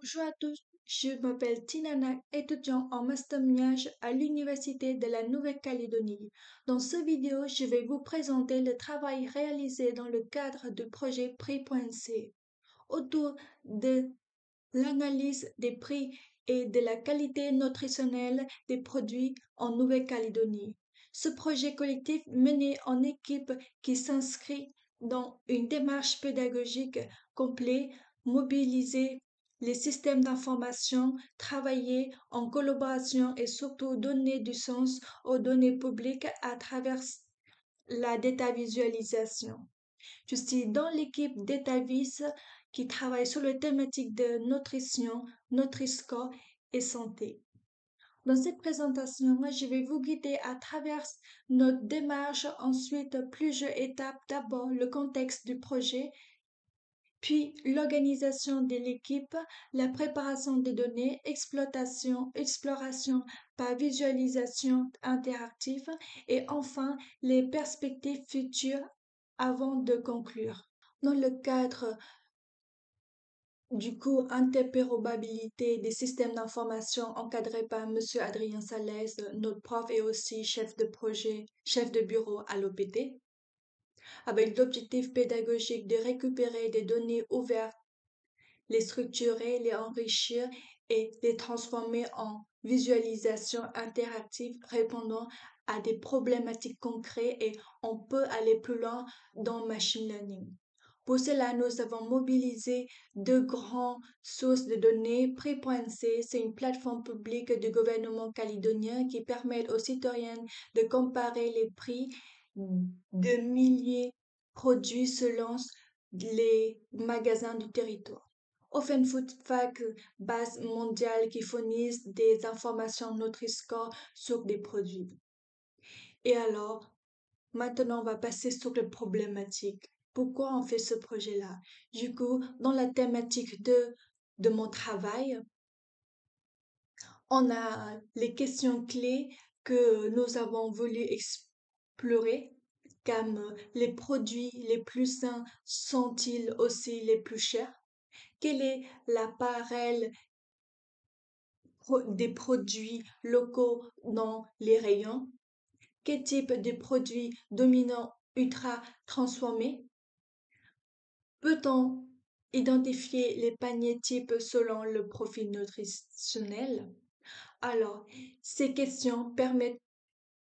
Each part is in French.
Bonjour à tous, je m'appelle Tinana, étudiant en master miage à l'Université de la Nouvelle-Calédonie. Dans cette vidéo, je vais vous présenter le travail réalisé dans le cadre du projet Prix.c autour de l'analyse des prix et de la qualité nutritionnelle des produits en Nouvelle-Calédonie. Ce projet collectif mené en équipe qui s'inscrit dans une démarche pédagogique complète, mobiliser les systèmes d'information, travailler en collaboration et surtout donner du sens aux données publiques à travers la data visualisation. Je suis dans l'équipe DataVis qui travaille sur les thématiques de nutrition, Nutri-Score et santé. Dans cette présentation, je vais vous guider à travers notre démarche, ensuite plusieurs étapes. D'abord, le contexte du projet, puis l'organisation de l'équipe, la préparation des données, exploration par visualisation interactive et enfin les perspectives futures avant de conclure. Dans le cadre du cours Interopérabilité des systèmes d'information encadré par M. Adrien Salès, notre prof et aussi chef de projet, chef de bureau à l'OPT, avec l'objectif pédagogique de récupérer des données ouvertes, les structurer, les enrichir et les transformer en visualisation interactive répondant à des problématiques concrètes et on peut aller plus loin dans machine learning. Pour cela, nous avons mobilisé deux grandes sources de données. Prix.c, c'est une plateforme publique du gouvernement calédonien qui permet aux citoyens de comparer les prix de milliers de produits selon les magasins du territoire. Open Food Fact, base mondiale qui fournissent des informations Nutri-Score sur des produits. Et alors, maintenant, on va passer sur les problématiques. Pourquoi on fait ce projet-là? Du coup, dans la thématique de mon travail, on a les questions clés que nous avons voulu explorer, comme les produits les plus sains sont-ils aussi les plus chers? Quel est l'appareil des produits locaux dans les rayons? Quel type de produits dominants ultra transformés? Peut-on identifier les paniers types selon le profil nutritionnel? Alors, ces questions permettent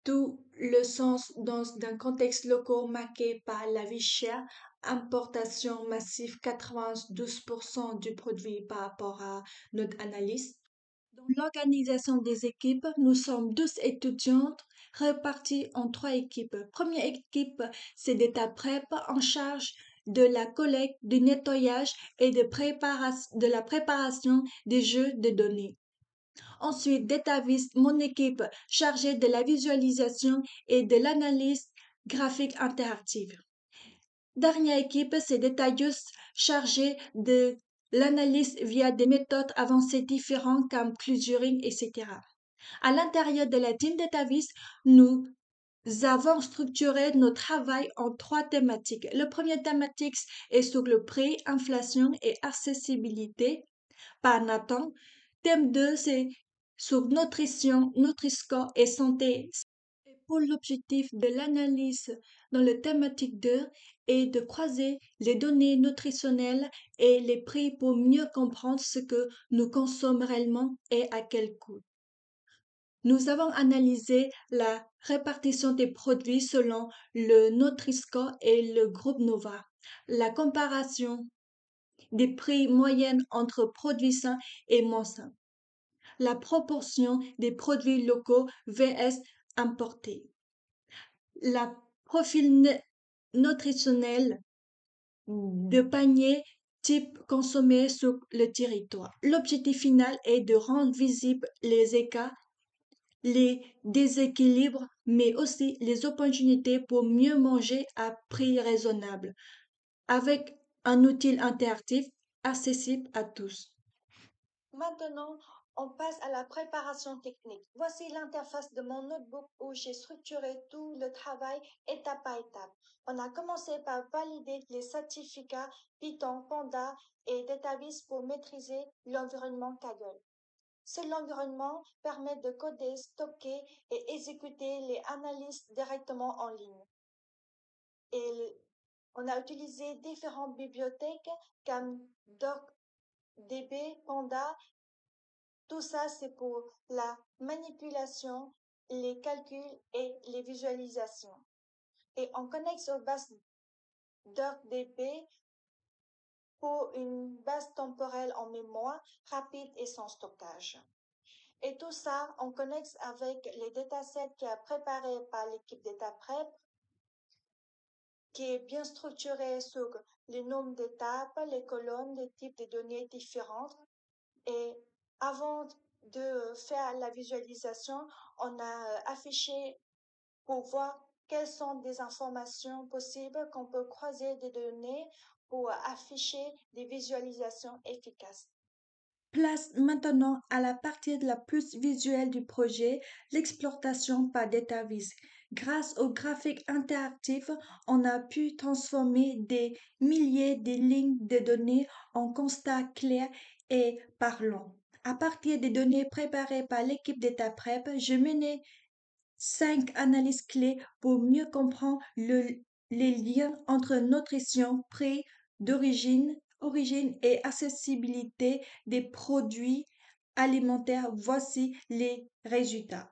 tout le sens dans un contexte local marqué par la vie chère, importation massive 92% du produit par rapport à notre analyse. Dans l'organisation des équipes, nous sommes 12 étudiantes réparties en 3 équipes. Première équipe, c'est Data Prep en charge de la collecte, du nettoyage et de la préparation des jeux de données. Ensuite, DataVis, mon équipe chargée de la visualisation et de l'analyse graphique interactive. Dernière équipe, c'est DataJust, chargée de l'analyse via des méthodes avancées différentes comme clustering, etc. À l'intérieur de la team DataVis, nous avons structuré notre travail en 3 thématiques. Le premier thématique est sur le prix, inflation et accessibilité par Nathan. Thème 2, c'est sur nutrition, Nutri-Score et santé. Et pour l'objectif de l'analyse dans le thématique 2 est de croiser les données nutritionnelles et les prix pour mieux comprendre ce que nous consommons réellement et à quel coût. Nous avons analysé la répartition des produits selon le Nutri-Score et le groupe Nova, la comparaison des prix moyennes entre produits sains et moins sains, la proportion des produits locaux vs importés, la profil nutritionnel de panier type consommé sur le territoire. L'objectif final est de rendre visibles les écarts, les déséquilibres, mais aussi les opportunités pour mieux manger à prix raisonnable, avec un outil interactif accessible à tous. Maintenant, On passe à la préparation technique. Voici l'interface de mon notebook où j'ai structuré tout le travail étape par étape. On a commencé par valider les certificats Python, Panda et Database pour maîtriser l'environnement Kaggle. Cet environnement permet de coder, stocker et exécuter les analyses directement en ligne. Et on a utilisé différentes bibliothèques comme DocDB, Panda. Tout ça, c'est pour la manipulation, les calculs et les visualisations. Et on connecte sur base DocDB pour une base temporelle en mémoire rapide et sans stockage. Et tout ça, on connecte avec les datasets qui est préparé par l'équipe DataPrep, qui est bien structuré sur le nombre d'étapes, les colonnes, les types de données différentes. Et avant de faire la visualisation, on a affiché pour voir quelles sont des informations possibles qu'on peut croiser des données pour afficher des visualisations efficaces. Place maintenant à la partie la plus visuelle du projet, l'exploitation par DataVis. Grâce aux graphiques interactifs, on a pu transformer des milliers de lignes de données en constats clairs et parlants. À partir des données préparées par l'équipe DataPrep, je menais 5 analyses clés pour mieux comprendre les liens entre nutrition, prix, origine et accessibilité des produits alimentaires. Voici les résultats.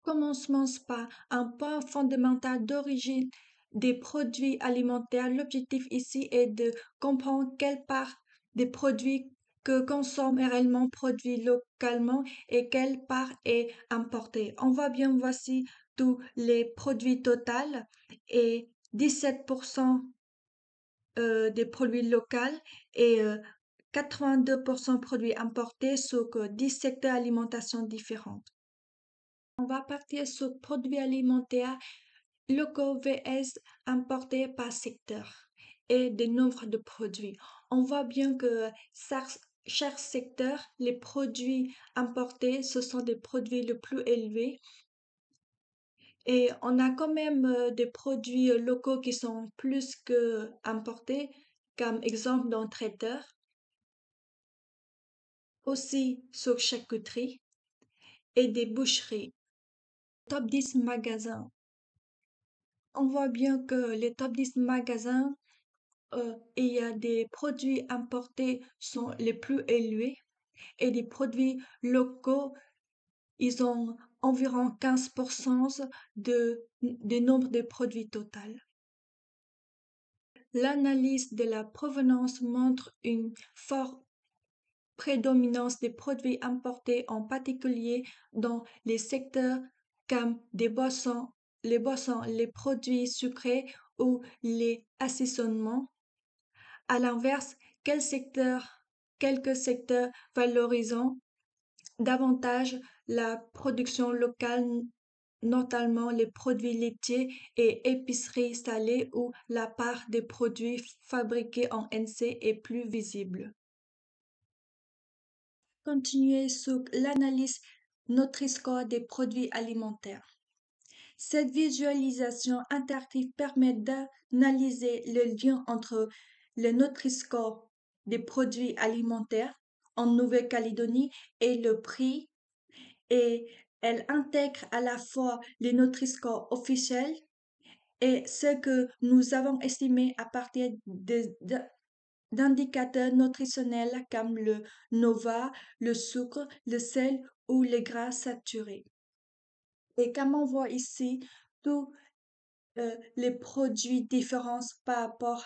Commençons par un point fondamental d'origine des produits alimentaires. L'objectif ici est de comprendre quelle part des produits que consomment est réellement produits localement et quelle part est importée. On voit bien, voici tous les produits totaux et 17% des produits locaux et 82% produits importés sur 10 secteurs d'alimentation différents. On va partir sur produits alimentaires locaux vs importés par secteur et des nombres de produits. On voit bien que chaque secteur, les produits importés, ce sont des produits les plus élevés. Et on a quand même des produits locaux qui sont plus que importés, comme exemple dans traiteur, aussi sur charcuterie et des boucheries. Top 10 magasins. On voit bien que les top 10 magasins, il y a des produits importés sont les plus élevés et les produits locaux, ils ont environ 15% du nombre de produits total. L'analyse de la provenance montre une forte prédominance des produits importés, en particulier dans les secteurs comme les boissons, les produits sucrés ou les assaisonnements. À l'inverse, quelques secteurs valorisant davantage la production locale, notamment les produits laitiers et épiceries salées où la part des produits fabriqués en NC est plus visible. Continuer sur l'analyse Nutri-Score des produits alimentaires. Cette visualisation interactive permet d'analyser le lien entre le Nutri-Score des produits alimentaires en Nouvelle-Calédonie et le prix, et elle intègre à la fois les Nutri-Score officiels et ce que nous avons estimé à partir d'indicateurs nutritionnels comme le NOVA, le sucre, le sel ou les gras saturés. Et comme on voit ici, tous les produits différents par rapport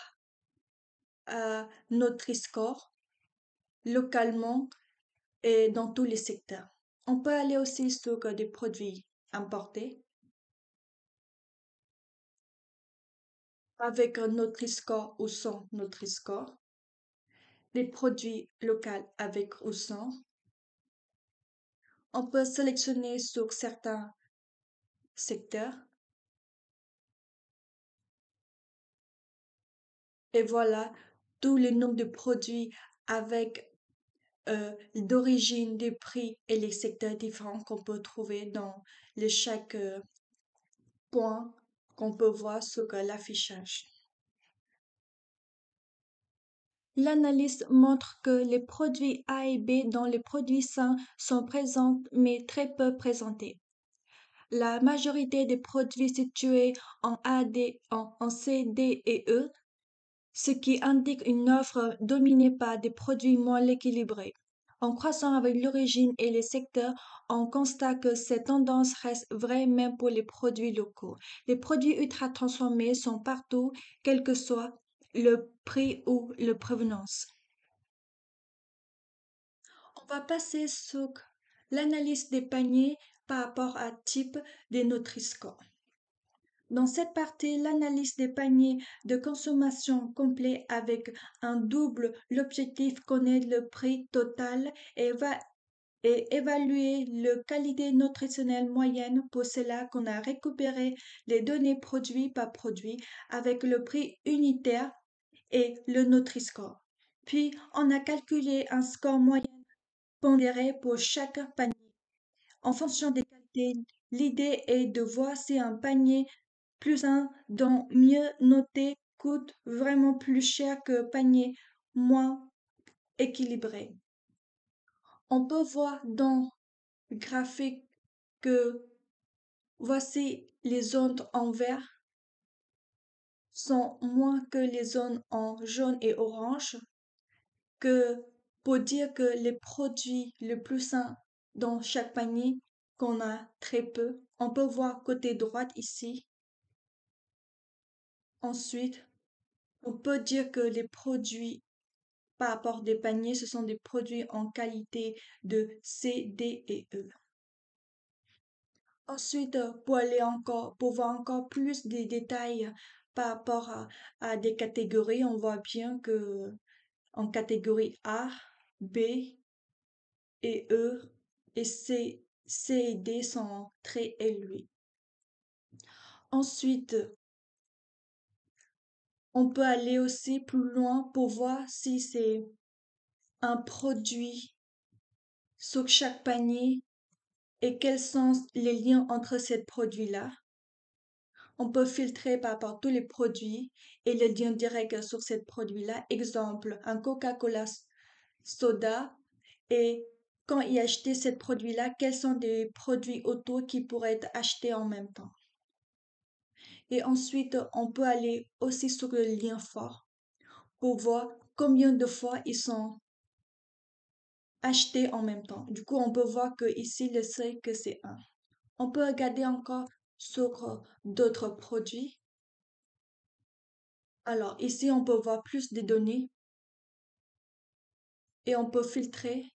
à Nutri-Score, localement et dans tous les secteurs. On peut aller aussi sur des produits importés avec un Nutri-Score ou sans Nutri-Score, les produits locaux avec ou sans. On peut sélectionner sur certains secteurs. Et voilà tous les noms de produits avec d'origine, des prix et les secteurs différents qu'on peut trouver dans chaque point qu'on peut voir sur l'affichage. L'analyse montre que les produits A et B dans les produits sains sont présents mais très peu présentés. La majorité des produits situés en A, D, en C, D et E, ce qui indique une offre dominée par des produits moins équilibrés. En croissant avec l'origine et les secteurs, on constate que cette tendance reste vraie même pour les produits locaux. Les produits ultra transformés sont partout, quel que soit le prix ou la provenance. On va passer sur l'analyse des paniers par rapport à type des Nutri-Score. Dans cette partie, l'analyse des paniers de consommation complet avec un double l'objectif connaître le prix total et évaluer la qualité nutritionnelle moyenne. Pour cela qu'on a récupéré les données produit par produit avec le prix unitaire et le Nutri-Score. Puis, on a calculé un score moyen pondéré pour chaque panier. En fonction des qualités, l'idée est de voir si un panier plus un dont mieux noté coûte vraiment plus cher que panier moins équilibré. On peut voir dans le graphique que voici les zones en vert sont moins que les zones en jaune et orange, que pour dire que les produits les plus sains dans chaque panier qu'on a très peu. On peut voir côté droite ici. Ensuite, on peut dire que les produits par rapport des paniers, ce sont des produits en qualité de C, D et E. Ensuite, pour voir encore plus des détails par rapport à des catégories, on voit bien que en catégorie A, B et E et C et D sont très élevés. Ensuite, on peut aller aussi plus loin pour voir si c'est un produit sur chaque panier et quels sont les liens entre ces produits-là. On peut filtrer par rapport à tous les produits et le lien direct sur ces produits-là. Exemple, un Coca-Cola soda et quand il achetait ce produit-là, quels sont des produits autour qui pourraient être achetés en même temps. Et ensuite, on peut aller aussi sur le lien fort pour voir combien de fois ils sont achetés en même temps. Du coup, on peut voir que ici, le seuil que c'est 1. On peut regarder encore sur d'autres produits. Alors, ici, on peut voir plus de données et on peut filtrer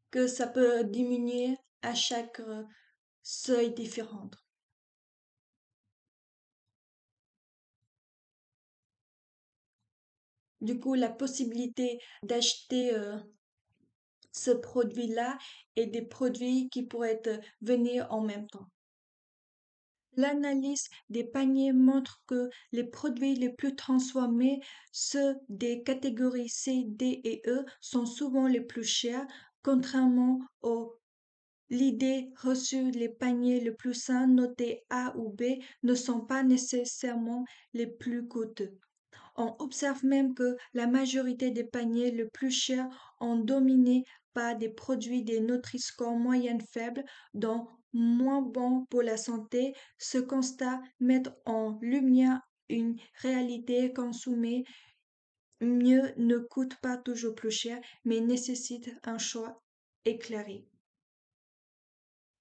que ça peut diminuer à chaque seuil différent. Du coup, la possibilité d'acheter ce produit-là et des produits qui pourraient venir en même temps. L'analyse des paniers montre que les produits les plus transformés, ceux des catégories C, D et E, sont souvent les plus chers, contrairement aux l'idée reçue, les paniers les plus sains notés A ou B ne sont pas nécessairement les plus coûteux. On observe même que la majorité des paniers les plus chers sont dominés par des produits des Nutri-Score moyenne faible, donc moins bons pour la santé. Ce constat met en lumière une réalité consommée mieux ne coûte pas toujours plus cher, mais nécessite un choix éclairé.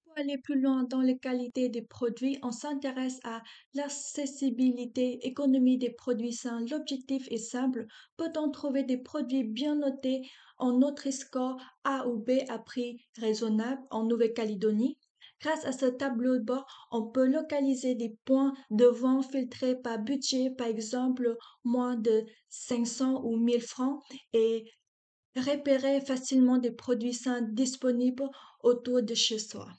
Pour aller plus loin dans les qualités des produits, on s'intéresse à l'accessibilité, économie des produits sains. L'objectif est simple. Peut-on trouver des produits bien notés en Nutri-Score A ou B à prix raisonnable en Nouvelle-Calédonie? Grâce à ce tableau de bord, on peut localiser des points de vente filtrés par budget, par exemple moins de 500 ou 1000 francs, et repérer facilement des produits sains disponibles autour de chez soi.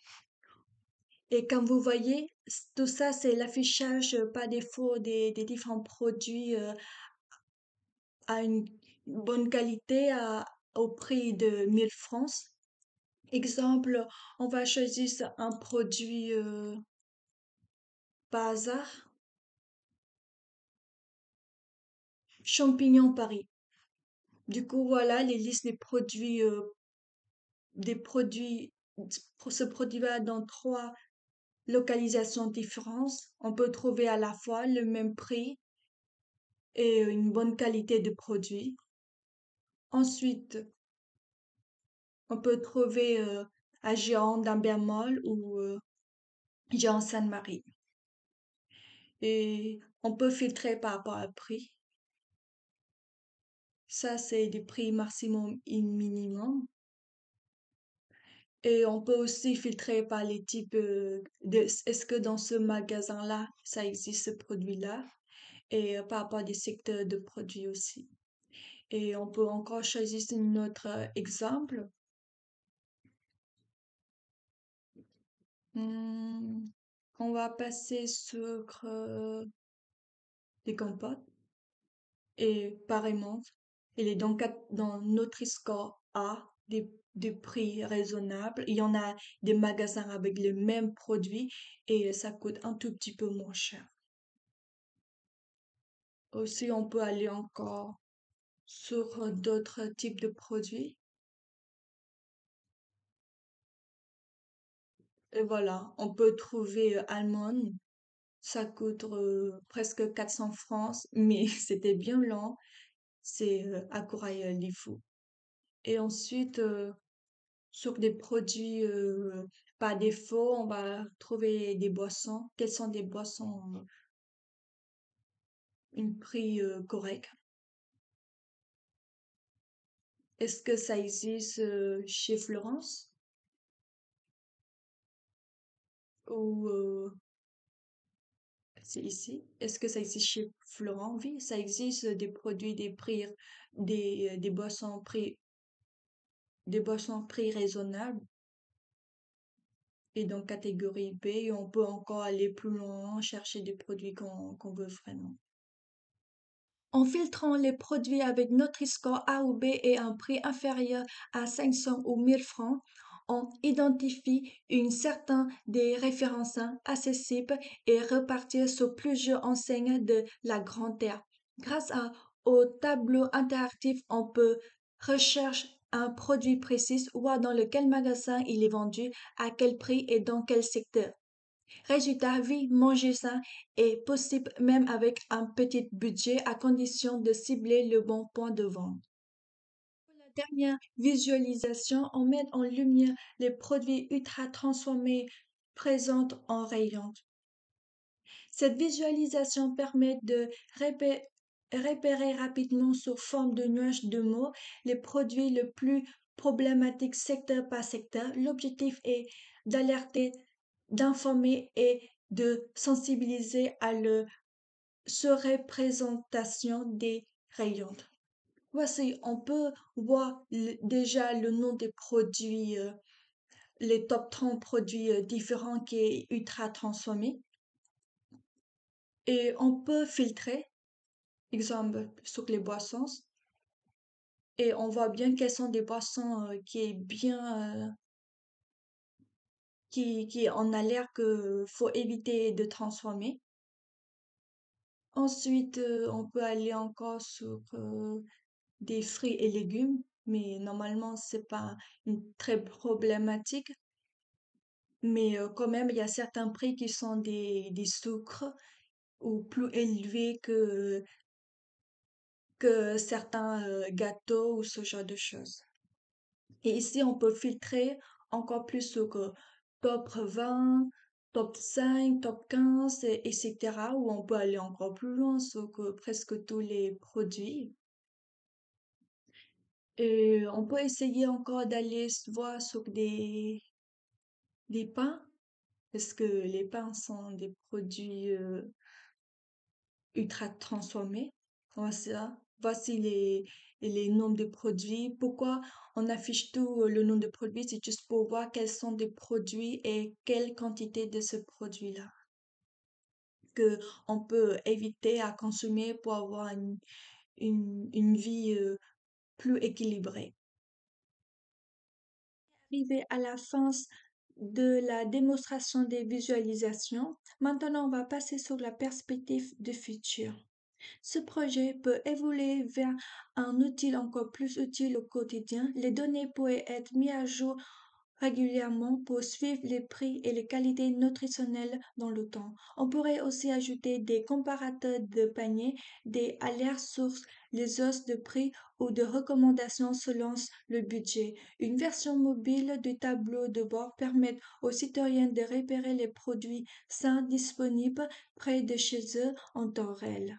Et comme vous voyez, tout ça, c'est l'affichage par défaut des différents produits à une bonne qualité au prix de 1 000 francs. Exemple, on va choisir un produit par hasard, champignons Paris. Du coup, voilà les listes des produits, ce produit-là dans 3 localisations différentes. On peut trouver à la fois le même prix et une bonne qualité de produit. Ensuite, on peut trouver à Géant d'Ambermol ou Géant Sainte-Marie. Et on peut filtrer par rapport au prix. Ça, c'est des prix maximum et minimum. Et on peut aussi filtrer par les types est-ce que dans ce magasin-là, ça existe ce produit-là? Et par rapport à des secteurs de produits aussi. Et on peut encore choisir un autre exemple. Hmm, on va passer sur les compotes et pareillement. Il est donc dans notre score A des prix raisonnables. Il y en a des magasins avec les mêmes produits et ça coûte un tout petit peu moins cher. Aussi, on peut aller encore sur d'autres types de produits. Et voilà, on peut trouver Almond. Ça coûte presque 400 francs, mais c'était bien lent. C'est à Corail-Lifou. Et ensuite, sur des produits par défaut, on va trouver des boissons. Quelles sont des boissons un prix correct? Est-ce que ça existe chez Florence ou c'est ici? Est-ce que ça existe chez Florent? Oui, ça existe des produits, des prix, des boissons prix raisonnables. Et dans catégorie B, on peut encore aller plus loin, chercher des produits qu'on veut vraiment. En filtrant les produits avec notre score A ou B et un prix inférieur à 500 ou 1000 francs, on identifie une certaine des références accessibles et repartir sur plusieurs enseignes de la Grande Terre. Au tableau interactif, on peut rechercher un produit précis, voir dans lequel magasin il est vendu, à quel prix et dans quel secteur. Résultat, oui, manger sain est possible même avec un petit budget à condition de cibler le bon point de vente. Pour la dernière visualisation, on met en lumière les produits ultra transformés présents en rayon. Cette visualisation permet de repérer rapidement sous forme de nuages de mots les produits les plus problématiques secteur par secteur. L'objectif est d'alerter, d'informer et de sensibiliser à la surreprésentation des rayons. Voici, on peut voir déjà le nom des produits, les top 30 produits différents qui est ultra transformés. Et on peut filtrer, exemple, sur les boissons. Et on voit bien quelles sont des boissons qui est bien, qui en a l'air que faut éviter de transformer. Ensuite, on peut aller encore sur des fruits et légumes, mais normalement, c'est pas une très problématique. Mais quand même, il y a certains prix qui sont des sucres ou plus élevés que certains gâteaux ou ce genre de choses. Et ici, on peut filtrer encore plus sur top 20, top 5, top 15, etc. Où on peut aller encore plus loin sur presque tous les produits. Et on peut essayer encore d'aller voir sur des pains, parce que les pains sont des produits ultra transformés. Voici les noms de produits. Pourquoi on affiche tout le nom de produits? C'est juste pour voir quels sont des produits et quelle quantité de ce produit-là que on peut éviter à consommer pour avoir une vie plus équilibrée. Arrivé à la fin de la démonstration des visualisations, maintenant on va passer sur la perspective du futur. Ce projet peut évoluer vers un outil encore plus utile au quotidien. Les données pourraient être mises à jour régulièrement pour suivre les prix et les qualités nutritionnelles dans le temps. On pourrait aussi ajouter des comparateurs de paniers, des alertes sur les hausses de prix ou de recommandations selon le budget. Une version mobile du tableau de bord permet aux citoyens de repérer les produits sains disponibles près de chez eux en temps réel.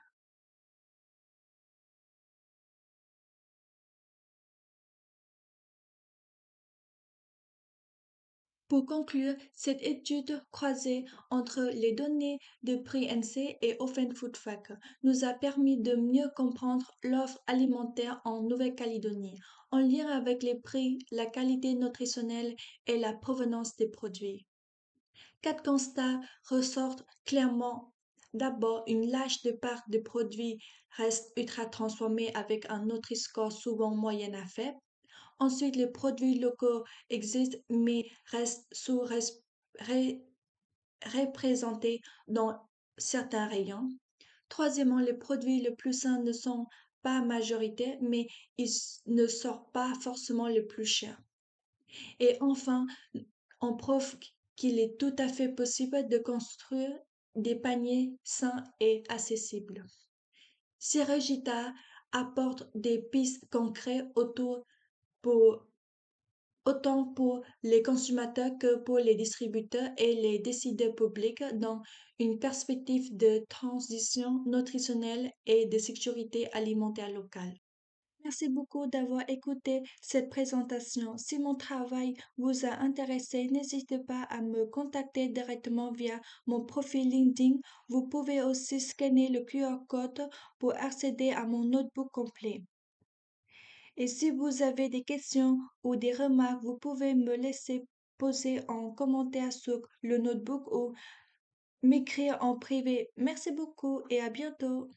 Pour conclure, cette étude croisée entre les données de prix NC et Open Food Tracker nous a permis de mieux comprendre l'offre alimentaire en Nouvelle-Calédonie, en lien avec les prix, la qualité nutritionnelle et la provenance des produits. Quatre constats ressortent clairement. D'abord, une large de part des produits reste ultra transformés avec un Nutri-Score souvent moyen à faible. Ensuite, les produits locaux existent mais restent représentés dans certains rayons. Troisièmement, les produits les plus sains ne sont pas majoritaires, mais ils ne sortent pas forcément les plus chers. Et enfin, on prouve qu'il est tout à fait possible de construire des paniers sains et accessibles. Ces résultats apportent des pistes concrètes pour autant pour les consommateurs que pour les distributeurs et les décideurs publics dans une perspective de transition nutritionnelle et de sécurité alimentaire locale. Merci beaucoup d'avoir écouté cette présentation. Si mon travail vous a intéressé, n'hésitez pas à me contacter directement via mon profil LinkedIn. Vous pouvez aussi scanner le QR code pour accéder à mon notebook complet. Et si vous avez des questions ou des remarques, vous pouvez me laisser poser en commentaire sur le notebook ou m'écrire en privé. Merci beaucoup et à bientôt.